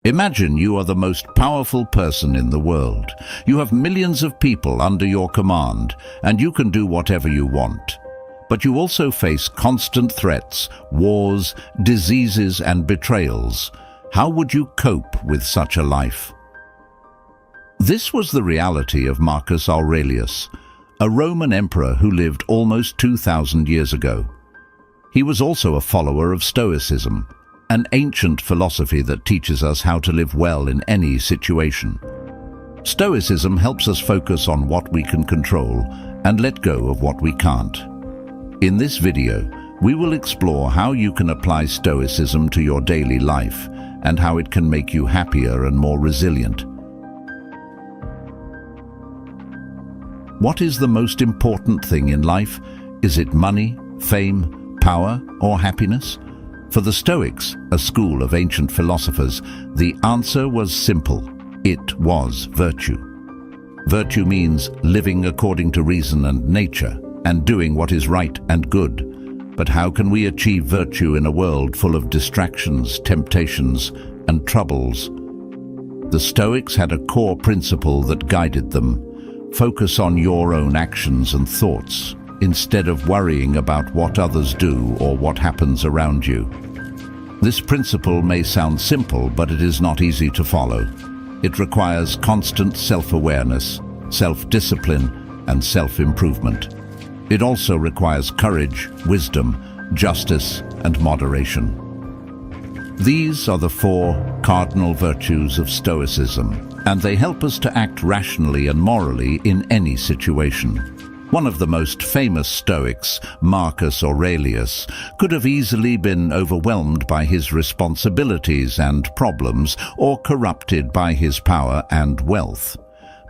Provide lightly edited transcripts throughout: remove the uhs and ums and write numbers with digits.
Imagine you are the most powerful person in the world. You have millions of people under your command, and you can do whatever you want. But you also face constant threats, wars, diseases, and betrayals. How would you cope with such a life? This was the reality of Marcus Aurelius, a Roman emperor who lived almost 2,000 years ago. He was also a follower of stoicism, an ancient philosophy that teaches us how to live well in any situation. Stoicism helps us focus on what we can control and let go of what we can't. In this video, we will explore how you can apply stoicism to your daily life and how it can make you happier and more resilient. What is the most important thing in life? Is it money, fame, power, or happiness? For the Stoics, a school of ancient philosophers, the answer was simple. It was virtue. Virtue means living according to reason and nature, and doing what is right and good. But how can we achieve virtue in a world full of distractions, temptations, and troubles? The Stoics had a core principle that guided them. Focus on your own actions and thoughts, instead of worrying about what others do or what happens around you. This principle may sound simple, but it is not easy to follow. It requires constant self-awareness, self-discipline, and self-improvement. It also requires courage, wisdom, justice, and moderation. These are the 4 cardinal virtues of Stoicism, and they help us to act rationally and morally in any situation. One of the most famous Stoics, Marcus Aurelius, could have easily been overwhelmed by his responsibilities and problems or corrupted by his power and wealth.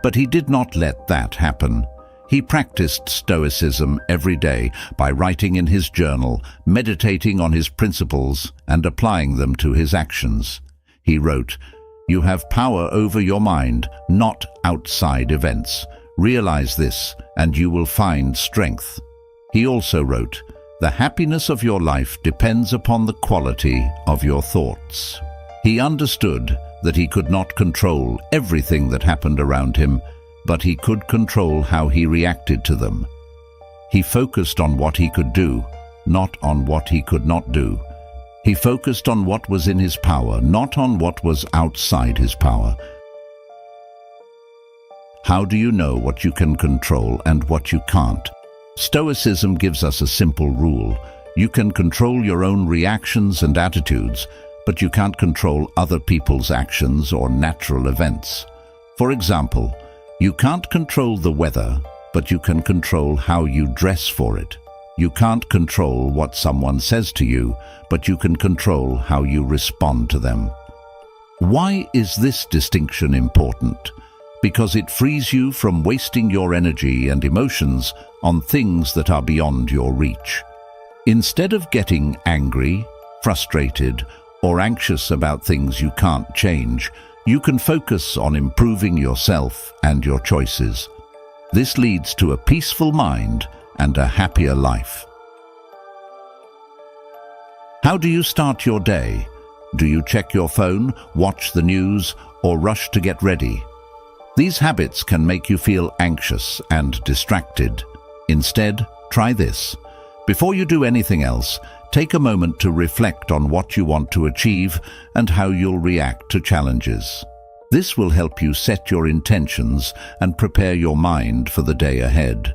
But he did not let that happen. He practiced Stoicism every day by writing in his journal, meditating on his principles, and applying them to his actions. He wrote, "You have power over your mind, not outside events. Realize this, and you will find strength." He also wrote, "The happiness of your life depends upon the quality of your thoughts." He understood that he could not control everything that happened around him, but he could control how he reacted to them. He focused on what he could do, not on what he could not do. He focused on what was in his power, not on what was outside his power. How do you know what you can control and what you can't? Stoicism gives us a simple rule. You can control your own reactions and attitudes, but you can't control other people's actions or natural events. For example, you can't control the weather, but you can control how you dress for it. You can't control what someone says to you, but you can control how you respond to them. Why is this distinction important? Because it frees you from wasting your energy and emotions on things that are beyond your reach. Instead of getting angry, frustrated, or anxious about things you can't change, you can focus on improving yourself and your choices. This leads to a peaceful mind and a happier life. How do you start your day? Do you check your phone, watch the news, or rush to get ready? These habits can make you feel anxious and distracted. Instead, try this. Before you do anything else, take a moment to reflect on what you want to achieve and how you'll react to challenges. This will help you set your intentions and prepare your mind for the day ahead.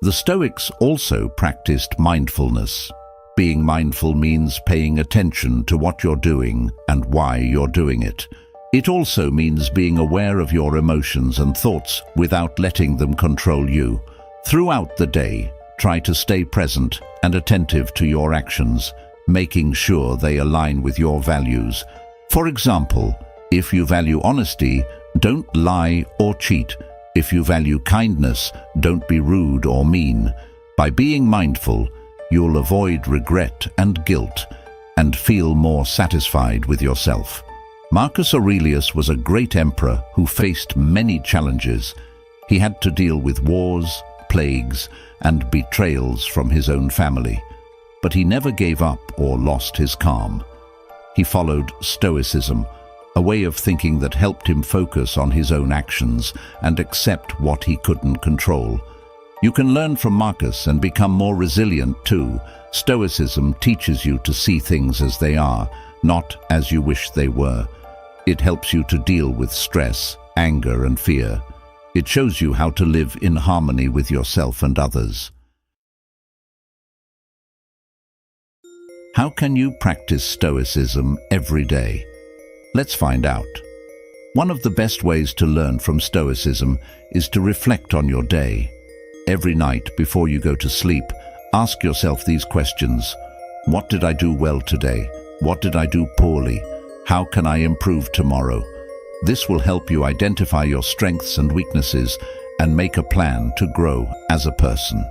The Stoics also practiced mindfulness. Being mindful means paying attention to what you're doing and why you're doing it. It also means being aware of your emotions and thoughts without letting them control you. Throughout the day, try to stay present and attentive to your actions, making sure they align with your values. For example, if you value honesty, don't lie or cheat. If you value kindness, don't be rude or mean. By being mindful, you'll avoid regret and guilt and feel more satisfied with yourself. Marcus Aurelius was a great emperor who faced many challenges. He had to deal with wars, plagues, and betrayals from his own family. But he never gave up or lost his calm. He followed stoicism, a way of thinking that helped him focus on his own actions and accept what he couldn't control. You can learn from Marcus and become more resilient too. Stoicism teaches you to see things as they are, not as you wish they were. It helps you to deal with stress, anger, and fear. It shows you how to live in harmony with yourself and others. How can you practice stoicism every day? Let's find out. One of the best ways to learn from stoicism is to reflect on your day. Every night before you go to sleep, ask yourself these questions. What did I do well today? What did I do poorly? How can I improve tomorrow? This will help you identify your strengths and weaknesses and make a plan to grow as a person.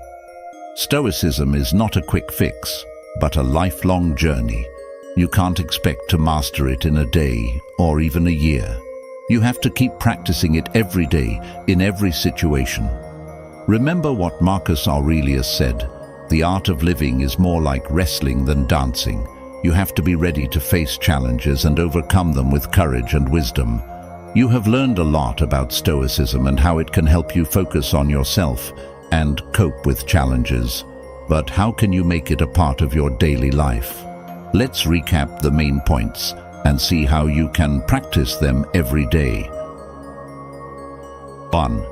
Stoicism is not a quick fix, but a lifelong journey. You can't expect to master it in a day or even a year. You have to keep practicing it every day, in every situation. Remember what Marcus Aurelius said, "The art of living is more like wrestling than dancing." You have to be ready to face challenges and overcome them with courage and wisdom. You have learned a lot about stoicism and how it can help you focus on yourself and cope with challenges. But how can you make it a part of your daily life? Let's recap the main points and see how you can practice them every day. 1.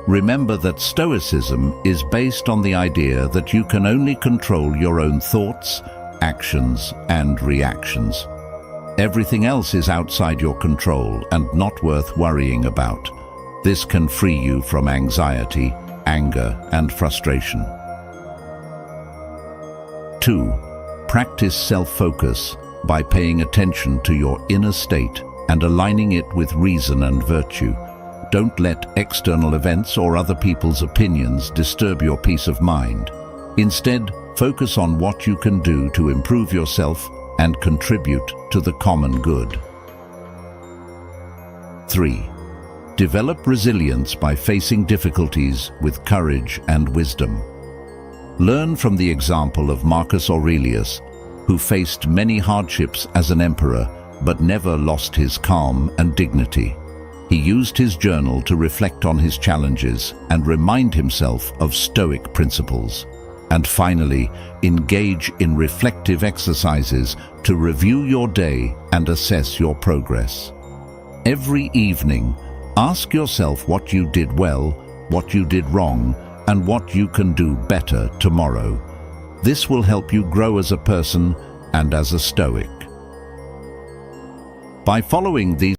Remember that stoicism is based on the idea that you can only control your own thoughts, actions, and reactions. Everything else is outside your control and not worth worrying about. This can free you from anxiety, anger, and frustration. 2. Practice self-focus by paying attention to your inner state and aligning it with reason and virtue. Don't let external events or other people's opinions disturb your peace of mind. Instead, focus on what you can do to improve yourself and contribute to the common good. 3. Develop resilience by facing difficulties with courage and wisdom. Learn from the example of Marcus Aurelius, who faced many hardships as an emperor but never lost his calm and dignity. He used his journal to reflect on his challenges and remind himself of Stoic principles. And finally, engage in reflective exercises to review your day and assess your progress. Every evening, ask yourself what you did well, what you did wrong, and what you can do better tomorrow. This will help you grow as a person and as a Stoic. By following these